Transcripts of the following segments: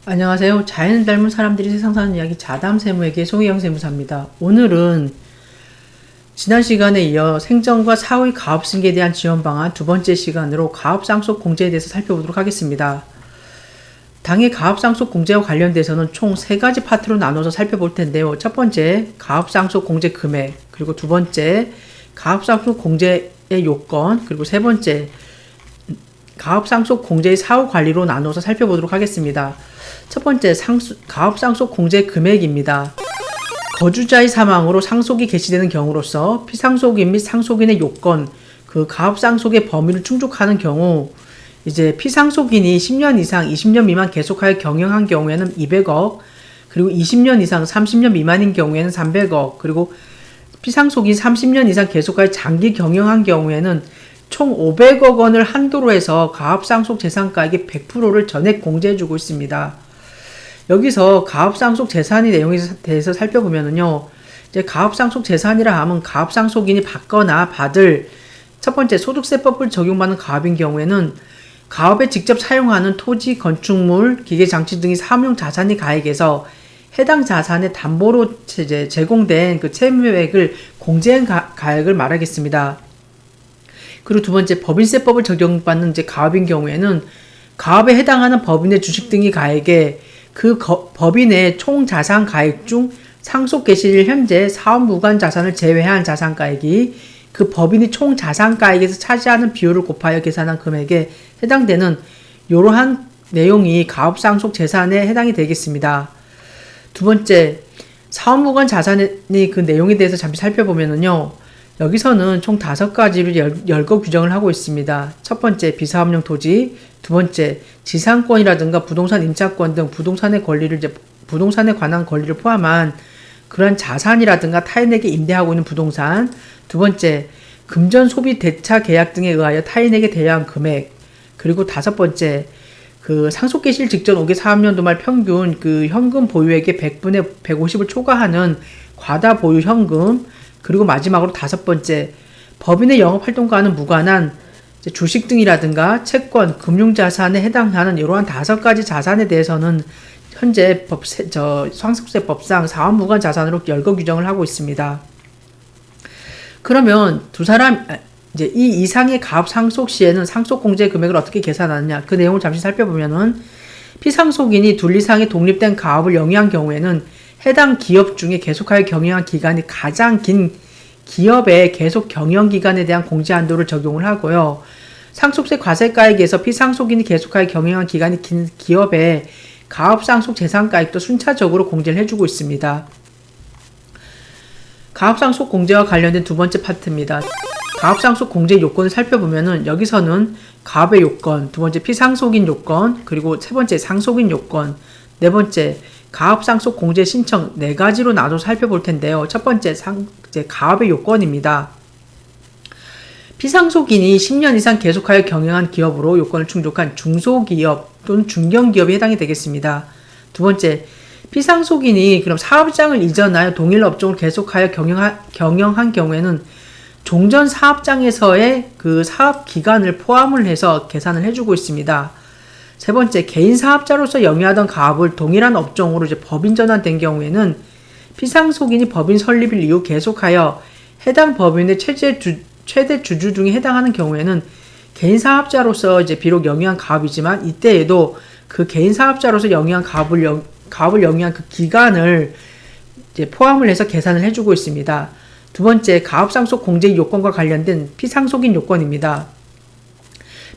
안녕하세요. 자연을 닮은 사람들이 세상 사는 이야기 자담세무에게 송희영 세무사입니다. 오늘은 지난 시간에 이어 생전과 사후의 가업승계에 대한 지원 방안 두 번째 시간으로 가업상속 공제에 대해서 살펴보도록 하겠습니다. 당의 가업상속 공제와 관련돼서는 총 3가지 파트로 나눠서 살펴볼 텐데요. 첫 번째, 가업상속 공제 금액, 그리고 두 번째, 가업상속 공제의 요건, 그리고 세 번째, 가업상속 공제의 사후 관리로 나눠서 살펴보도록 하겠습니다. 첫 번째, 가업상속 공제 금액입니다. 거주자의 사망으로 상속이 개시되는 경우로서 피상속인 및 상속인의 요건, 그 가업상속의 범위를 충족하는 경우, 이제 피상속인이 10년 이상 20년 미만 계속하여 경영한 경우에는 200억, 그리고 20년 이상 30년 미만인 경우에는 300억, 그리고 피상속이 30년 이상 계속하여 장기 경영한 경우에는 총 500억 원을 한도로 해서 가업상속 재산가액의 100%를 전액 공제해주고 있습니다. 여기서 가업상속 재산의 내용에 대해서 살펴보면요. 이제 가업상속 재산이라 하면 가업상속인이 받거나 받을 첫 번째 소득세법을 적용받는 가업인 경우에는 가업에 직접 사용하는 토지, 건축물, 기계장치 등의 사업용 자산이 가액에서 해당 자산의 담보로 제공된 그 채무액을 공제한 가액을 말하겠습니다. 그리고 두 번째, 법인세법을 적용받는 이제 가업인 경우에는 가업에 해당하는 법인의 주식 등의 가액에 그 법인의 총 자산 가액 중 상속 개시일 현재 사업 무관 자산을 제외한 자산가액이 그 법인이 총 자산가액에서 차지하는 비율을 곱하여 계산한 금액에 해당되는 이러한 내용이 가업상속 재산에 해당이 되겠습니다. 두 번째, 사업 무관 자산의 그 내용에 대해서 잠시 살펴보면요. 여기서는 총 5가지로 열거 규정을 하고 있습니다. 첫 번째, 비사업용 토지. 두 번째, 지상권이라든가 부동산 임차권 등 부동산에 관한 권리를 포함한 그러한 자산이라든가 타인에게 임대하고 있는 부동산. 두 번째, 금전 소비 대차 계약 등에 의하여 타인에게 대여한 금액. 그리고 다섯 번째, 그 상속 개시일 직전 5개 사업년도 말 평균 그 현금 보유액의 100분의 150을 초과하는 과다 보유 현금. 그리고 마지막으로 다섯 번째, 법인의 영업활동과는 무관한 주식 등이라든가 채권, 금융자산에 해당하는 이러한 5가지 자산에 대해서는 현재 상속세법상 사업무관 자산으로 열거 규정을 하고 있습니다. 그러면 이제 이 이상의 가업 상속 시에는 상속 공제 금액을 어떻게 계산하느냐, 그 내용을 잠시 살펴보면은 피상속인이 둘 이상의 독립된 가업을 영위한 경우에는 해당 기업 중에 계속하여 경영한 기간이 가장 긴 기업의 계속 경영 기간에 대한 공제 한도를 적용을 하고요. 상속세 과세가액에서 피상속인이 계속하여 경영한 기간이 긴 기업의 가업상속 재산가액도 순차적으로 공제를 해주고 있습니다. 가업상속 공제와 관련된 두 번째 파트입니다. 가업상속 공제 요건을 살펴보면은 여기서는 가업의 요건, 두 번째 피상속인 요건, 그리고 세 번째 상속인 요건, 네 번째 가업상속 공제 신청 4가지로 나눠서 살펴볼 텐데요. 첫 번째, 이제 가업의 요건입니다. 피상속인이 10년 이상 계속하여 경영한 기업으로 요건을 충족한 중소기업 또는 중견기업에 해당이 되겠습니다. 두 번째, 피상속인이 그럼 사업장을 이전하여 동일 업종을 계속하여 경영한 경우에는 종전 사업장에서의 그 사업 기간을 포함을 해서 계산을 해주고 있습니다. 세 번째, 개인 사업자로서 영위하던 가업을 동일한 업종으로 이제 법인 전환된 경우에는 피상속인이 법인 설립일 이후 계속하여 해당 법인의 최대 주주 등에 해당하는 경우에는 개인 사업자로서 이제 비록 영위한 가업이지만 이때에도 그 개인 사업자로서 영위한 가업을 영위한 그 기간을 이제 포함을 해서 계산을 해주고 있습니다. 두 번째, 가업상속 공제 요건과 관련된 피상속인 요건입니다.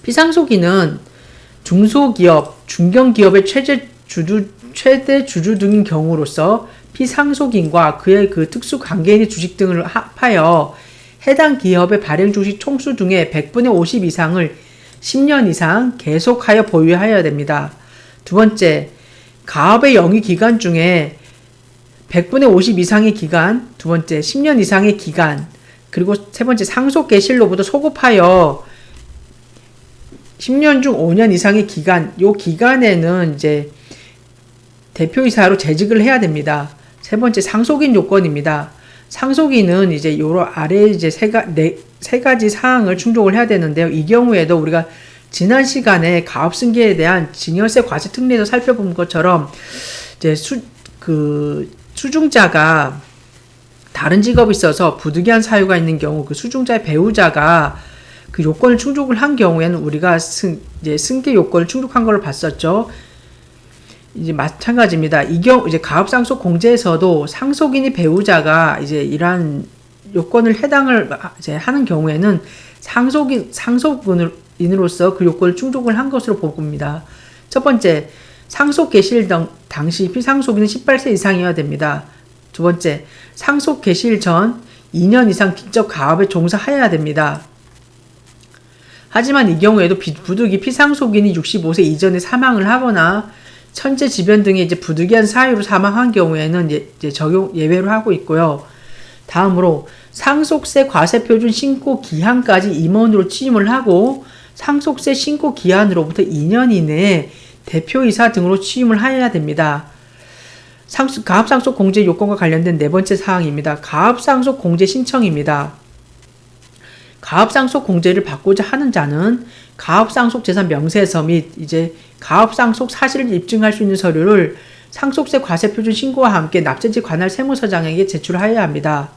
피상속인은 중소기업, 중견기업의 최대 주주 등인 경우로서 피상속인과 그의 그 특수관계인의 주식 등을 합하여 해당 기업의 발행 주식 총수 중에 100분의 50 이상을 10년 이상 계속하여 보유하여야 됩니다. 두 번째, 가업의 영위 기간 중에 100분의 50 이상의 기간, 두 번째, 10년 이상의 기간, 그리고 세 번째, 상속 개시일로부터 소급하여 10년 중 5년 이상의 기간, 요 기간에는 이제 대표이사로 재직을 해야 됩니다. 세 번째, 상속인 요건입니다. 상속인은 이제 요로 아래 이제 세 가지 사항을 충족을 해야 되는데요. 이 경우에도 우리가 지난 시간에 가업승계에 대한 증여세 과세 특례에서 살펴본 것처럼 이제 수중자가 다른 직업이 있어서 부득이한 사유가 있는 경우 그 수중자의 배우자가 그 요건을 충족을 한 경우에는 우리가 이제 승계 요건을 충족한 걸 봤었죠. 이제 마찬가지입니다. 이 경우 이제 가업상속 공제에서도 상속인이 배우자가 이제 이러한 요건을 해당을 이제 하는 경우에는 상속인으로서 그 요건을 충족을 한 것으로 봅니다. 첫 번째, 상속 개시일 당시 피상속인은 18세 이상이어야 됩니다. 두 번째, 상속 개시일 전 2년 이상 빅적 가업에 종사하여야 됩니다. 하지만 이 경우에도 부득이 피상속인이 65세 이전에 사망을 하거나 천재지변 등의 이제 부득이한 사유로 사망한 경우에는 이제 적용 예외로 하고 있고요. 다음으로 상속세 과세표준 신고 기한까지 임원으로 취임을 하고 상속세 신고 기한으로부터 2년 이내에 대표이사 등으로 취임을 하여야 됩니다. 가압상속 공제 요건과 관련된 네 번째 사항입니다. 가압상속 공제 신청입니다. 가압상속 공제를 받고자 하는 자는 가압상속 재산 명세서 및 이제 가압상속 사실을 입증할 수 있는 서류를 상속세 과세표준 신고와 함께 납세지 관할 세무서장에게 제출하여야 합니다.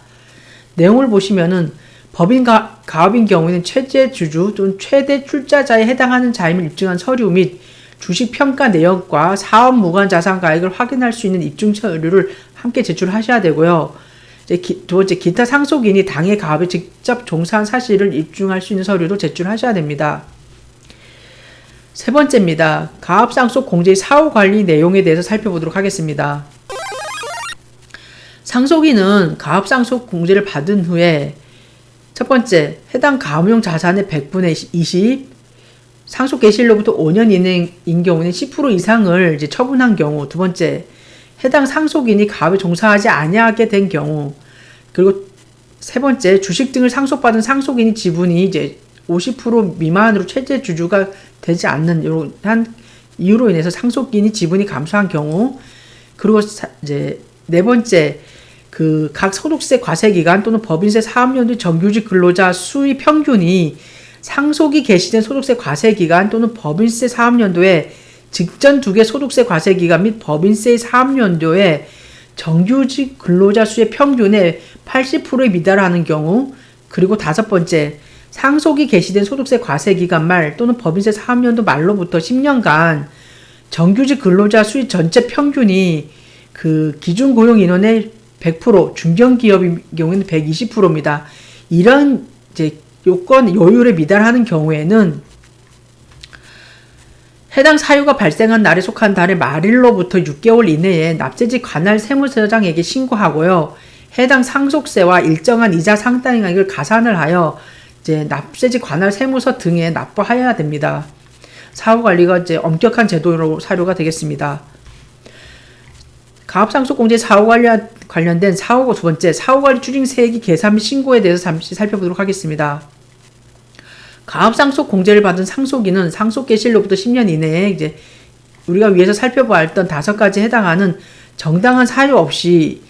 내용을 보시면은 법인 가업인 경우에는 최대 주주 또는 최대 출자자에 해당하는 자임을 입증한 서류 및 주식 평가 내역과 사업 무관 자산 가액을 확인할 수 있는 입증 서류를 함께 제출하셔야 되고요. 이제 두 번째, 기타 상속인이 당해 가업에 직접 종사한 사실을 입증할 수 있는 서류도 제출하셔야 됩니다. 세 번째입니다. 가압상속 공제의 사후 관리 내용에 대해서 살펴보도록 하겠습니다. 상속인은 가압상속 공제를 받은 후에 첫 번째, 해당 가압용 자산의 100분의 20, 상속 개시일로부터 5년 이내인 경우는 10% 이상을 이제 처분한 경우. 두 번째, 해당 상속인이 가압에 종사하지 아니하게 된 경우. 그리고 세 번째, 주식 등을 상속받은 상속인이 지분이 이제 50% 미만으로 최대 주주가 되지 않는 이러한 이유로 인해서 상속인이 지분이 감소한 경우. 그리고 이제 네 번째, 각 소득세 과세 기간 또는 법인세 사업연도 정규직 근로자 수의 평균이 상속이 개시된 소득세 과세 기간 또는 법인세 사업연도에 직전 두 개 소득세 과세 기간 및 법인세 사업연도에 정규직 근로자 수의 평균의 80%에 미달하는 경우. 그리고 다섯 번째, 상속이 개시된 소득세 과세 기간 말 또는 법인세 사업연도 말로부터 10년간 정규직 근로자 수의 전체 평균이 기준 고용 인원의 100%, 중견기업인 경우에는 120%입니다. 이런 이제 요건, 요율에 미달하는 경우에는 해당 사유가 발생한 날에 속한 달의 말일로부터 6개월 이내에 납세지 관할 세무서장에게 신고하고요. 해당 상속세와 일정한 이자 상당액을 가산을 하여 이제 납세지 관할 세무서 등에 납부하여야 됩니다. 사후관리가 이제 엄격한 제도로 사료가 되겠습니다. 가압상속공제 사후관리와 관련된 두 번째, 사후관리 추징세액이 계산 및 신고에 대해서 잠시 살펴보도록 하겠습니다. 가압상속공제를 받은 상속인은 상속 개시일로부터 10년 이내에 이제 우리가 위에서 살펴보았던 5가지에 해당하는 정당한 사유 없이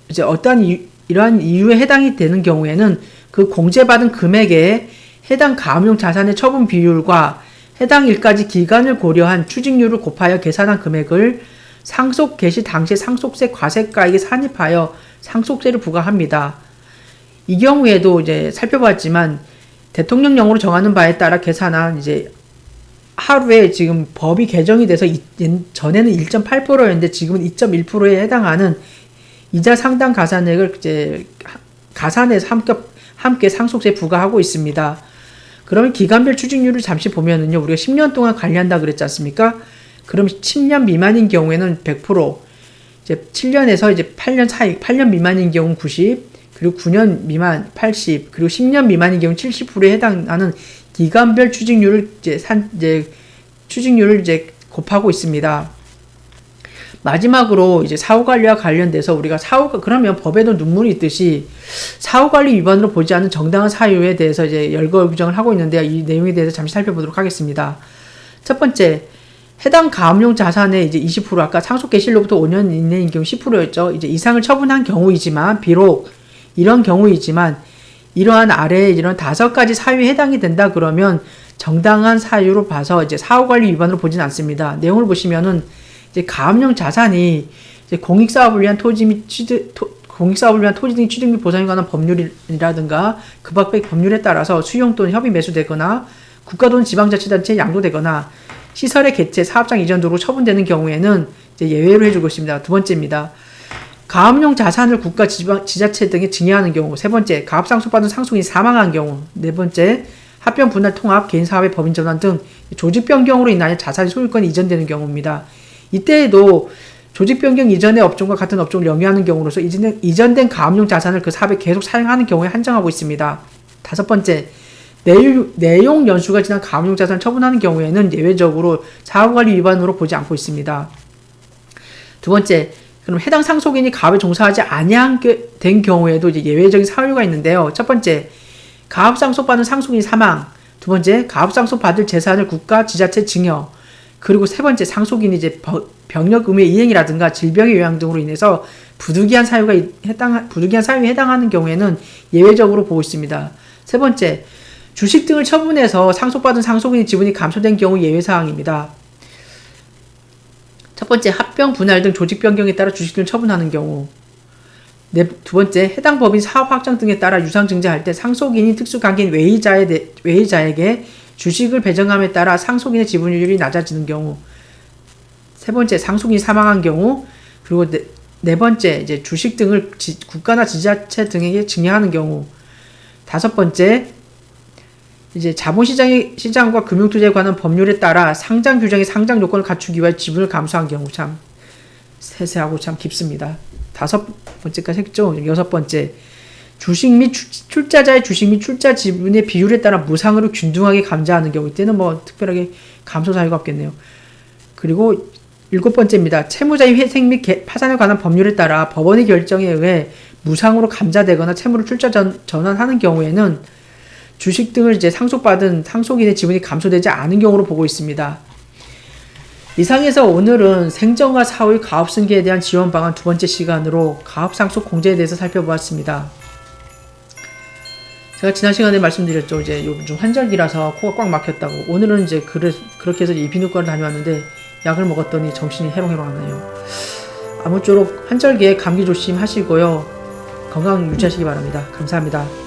이제 어떠한 이러한 이유에 해당이 되는 경우에는 그 공제받은 금액에 해당 가압용 자산의 처분 비율과 해당 일까지 기간을 고려한 추징률을 곱하여 계산한 금액을 상속 개시 당시 상속세 과세가액에 산입하여 상속세를 부과합니다. 이 경우에도 이제 살펴봤지만 대통령령으로 정하는 바에 따라 계산한 이제 하루에 지금 법이 개정이 돼서 전에는 1.8%였는데 지금은 2.1%에 해당하는 이자 상당 가산액을 이제 가산해서 함께 상속세 부과하고 있습니다. 그러면 기간별 추징률을 잠시 보면은요, 우리가 10년 동안 관리한다 그랬지 않습니까? 그럼 10년 미만인 경우에는 100%, 이제 7년에서 이제 8년 사이, 8년 미만인 경우는 90, 그리고 9년 미만 80, 그리고 10년 미만인 경우 70%에 해당하는 기간별 추징률을 추징률을 곱하고 있습니다. 마지막으로 이제 사후관리와 관련돼서 우리가 그러면 법에도 눈물이 있듯이 사후관리 위반으로 보지 않은 정당한 사유에 대해서 이제 열거 규정을 하고 있는데요. 이 내용에 대해서 잠시 살펴보도록 하겠습니다. 첫 번째, 해당 가압용 자산의 이제 20%, 아까 상속 개시일로부터 5년 이내인 경우 10%였죠. 이제 이상을 처분한 경우이지만, 비록 이런 경우이지만, 이러한 아래에 이런 5가지 사유에 해당이 된다 그러면 정당한 사유로 봐서 이제 사후관리 위반으로 보진 않습니다. 내용을 보시면은 이제 가압용 자산이 이제 공익사업을 위한 토지 및 공익사업을 위한 토지 등 취득 및 보상에 관한 법률이라든가 그 밖의 법률에 따라서 수용 또는 협의 매수되거나 국가 또는 지방자치단체에 양도되거나 시설의 개체, 사업장 이전 도로 처분되는 경우에는 이제 예외로 해주고 있습니다. 두 번째입니다. 가압용 자산을 국가, 지자체 등에 증여하는 경우. 세 번째, 가압 상속받은 상속인이 사망한 경우. 네 번째, 합병, 분할, 통합, 개인 사업의 법인 전환 등 조직 변경으로 인하여 자산이 소유권이 이전되는 경우입니다. 이때에도 조직 변경 이전의 업종과 같은 업종을 영위하는 경우로서 이전된 가압용 자산을 그 사업에 계속 사용하는 경우에 한정하고 있습니다. 다섯 번째, 내용 연수가 지난 가압용 자산을 처분하는 경우에는 예외적으로 사후관리 위반으로 보지 않고 있습니다. 두 번째, 그럼 해당 상속인이 가압에 종사하지 아니한 경우에도 이제 예외적인 사유가 있는데요. 첫 번째, 가압 상속받은 상속인이 사망. 두 번째, 가압 상속받을 재산을 국가, 지자체 증여. 그리고 세 번째, 상속인이 이제 병력 의무의 이행이라든가 질병의 요양 등으로 인해서 부득이한 사유에 해당하는 경우에는 예외적으로 보고 있습니다. 세 번째, 주식 등을 처분해서 상속받은 상속인의 지분이 감소된 경우 예외사항입니다. 첫 번째, 합병, 분할 등 조직 변경에 따라 주식 등을 처분하는 경우. 두 번째, 해당 법인 사업 확장 등에 따라 유상 증자할 때 상속인이 특수관계인 외의자에게 주식을 배정함에 따라 상속인의 지분율이 낮아지는 경우. 세 번째, 상속인이 사망한 경우. 그리고 네 번째, 이제 주식 등을 국가나 지자체 등에게 증여하는 경우. 다섯 번째, 이제 자본시장과 금융투자에 관한 법률에 따라 상장 규정의 상장 요건을 갖추기 위해 지분을 감수한 경우. 참 세세하고 참 깊습니다. 다섯 번째까지 했죠. 여섯 번째, 주식 및 출자자의 주식 및 출자 지분의 비율에 따라 무상으로 균등하게 감자하는 경우. 이때는 뭐 특별하게 감소 사유가 없겠네요. 그리고 일곱 번째입니다. 채무자의 회생 및 파산에 관한 법률에 따라 법원의 결정에 의해 무상으로 감자되거나 채무를 출자 전환하는 경우에는 주식 등을 이제 상속받은 상속인의 지분이 감소되지 않은 경우로 보고 있습니다. 이상에서 오늘은 생전과 사후의 가압승계에 대한 지원 방안 두 번째 시간으로 가압 상속 공제에 대해서 살펴보았습니다. 제가 지난 시간에 말씀드렸죠. 이제 요즘 환절기라서 코가 꽉 막혔다고. 오늘은 이제 그렇게 해서 이비인후과를 다녀왔는데 약을 먹었더니 정신이 해롱해롱하네요. 아무쪼록 환절기에 감기 조심하시고요. 건강 유지하시기 바랍니다. 감사합니다.